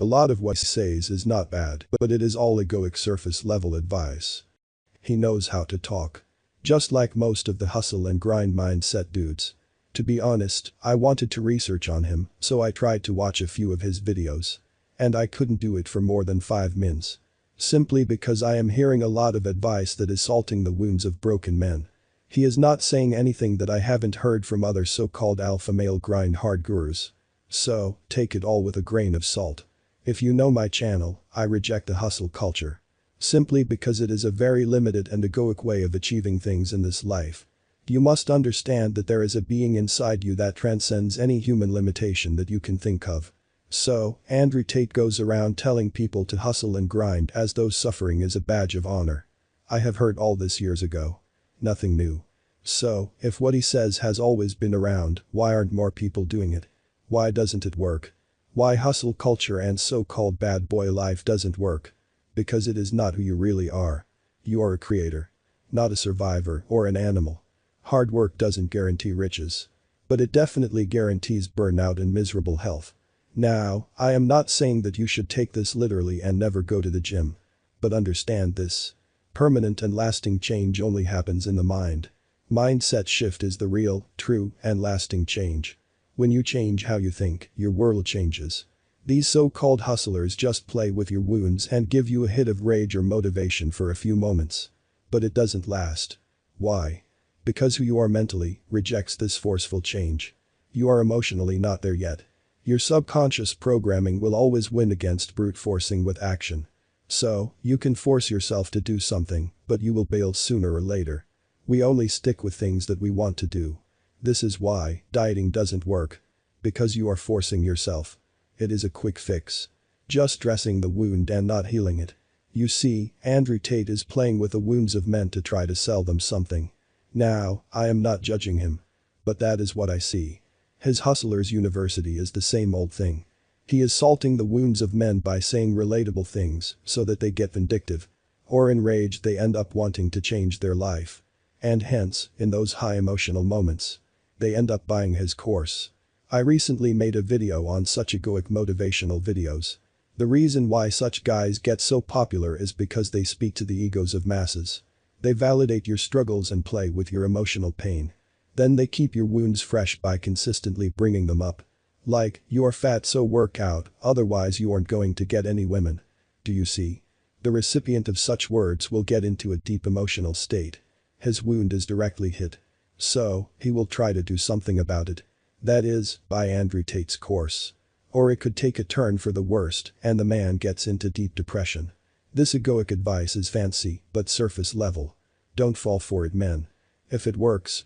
A lot of what he says is not bad, but it is all egoic surface level advice. He knows how to talk. Just like most of the hustle and grind mindset dudes. To be honest, I wanted to research on him, so I tried to watch a few of his videos. And I couldn't do it for more than 5 minutes. Simply because I am hearing a lot of advice that is salting the wounds of broken men. He is not saying anything that I haven't heard from other so-called alpha male grind hard gurus. So, take it all with a grain of salt. If you know my channel, I reject the hustle culture. Simply because it is a very limited and egoic way of achieving things in this life. You must understand that there is a being inside you that transcends any human limitation that you can think of. So, Andrew Tate goes around telling people to hustle and grind as though suffering is a badge of honor. I have heard all this years ago. Nothing new. So, if what he says has always been around, why aren't more people doing it? Why doesn't it work? Why hustle culture and so-called bad boy life doesn't work? Because it is not who you really are. You are a creator. Not a survivor or an animal. Hard work doesn't guarantee riches. But it definitely guarantees burnout and miserable health. Now, I am not saying that you should take this literally and never go to the gym. But understand this. Permanent and lasting change only happens in the mind. Mindset shift is the real, true, and lasting change. When you change how you think, your world changes. These so-called hustlers just play with your wounds and give you a hit of rage or motivation for a few moments. But it doesn't last. Why? Because who you are mentally rejects this forceful change. You are emotionally not there yet. Your subconscious programming will always win against brute forcing with action. So, you can force yourself to do something, but you will bail sooner or later. We only stick with things that we want to do. This is why dieting doesn't work. Because you are forcing yourself. It is a quick fix. Just dressing the wound and not healing it. You see, Andrew Tate is playing with the wounds of men to try to sell them something. Now, I am not judging him. But that is what I see. His Hustlers University is the same old thing. He is salting the wounds of men by saying relatable things so that they get vindictive. Or enraged they end up wanting to change their life. And hence, in those high emotional moments, they end up buying his course. I recently made a video on such egoic motivational videos. The reason why such guys get so popular is because they speak to the egos of masses. They validate your struggles and play with your emotional pain. Then they keep your wounds fresh by consistently bringing them up. Like, you are fat so work out, otherwise you aren't going to get any women. Do you see? The recipient of such words will get into a deep emotional state. His wound is directly hit. So, he will try to do something about it. That is, buy Andrew Tate's course. Or it could take a turn for the worst and the man gets into deep depression. This egoic advice is fancy, but surface level. Don't fall for it, men. If it works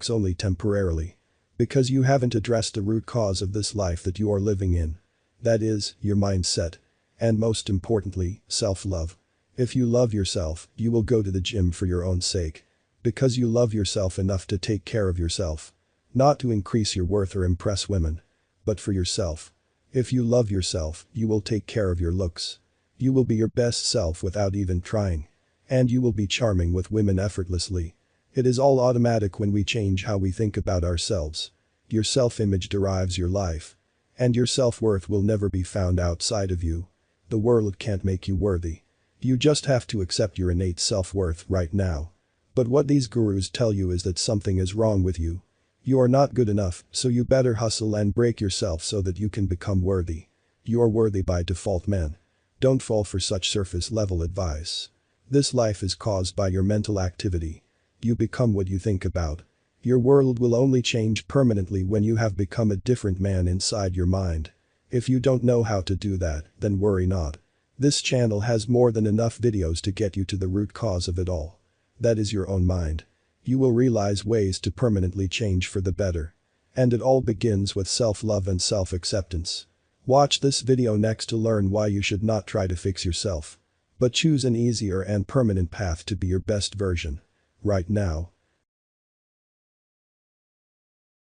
only temporarily. Because you haven't addressed the root cause of this life that you are living in. That is, your mindset. And most importantly, self-love. If you love yourself, you will go to the gym for your own sake. Because you love yourself enough to take care of yourself. Not to increase your worth or impress women. But for yourself. If you love yourself, you will take care of your looks. You will be your best self without even trying. And you will be charming with women effortlessly. It is all automatic when we change how we think about ourselves. Your self-image derives your life. And your self-worth will never be found outside of you. The world can't make you worthy. You just have to accept your innate self-worth right now. But what these gurus tell you is that something is wrong with you. You are not good enough, so you better hustle and break yourself so that you can become worthy. You are worthy by default, men. Don't fall for such surface-level advice. This life is caused by your mental activity. You become what you think about. Your world will only change permanently when you have become a different man inside your mind. If you don't know how to do that, then worry not. This channel has more than enough videos to get you to the root cause of it all. That is your own mind. You will realize ways to permanently change for the better. And it all begins with self-love and self-acceptance. Watch this video next to learn why you should not try to fix yourself. But choose an easier and permanent path to be your best version. Right now.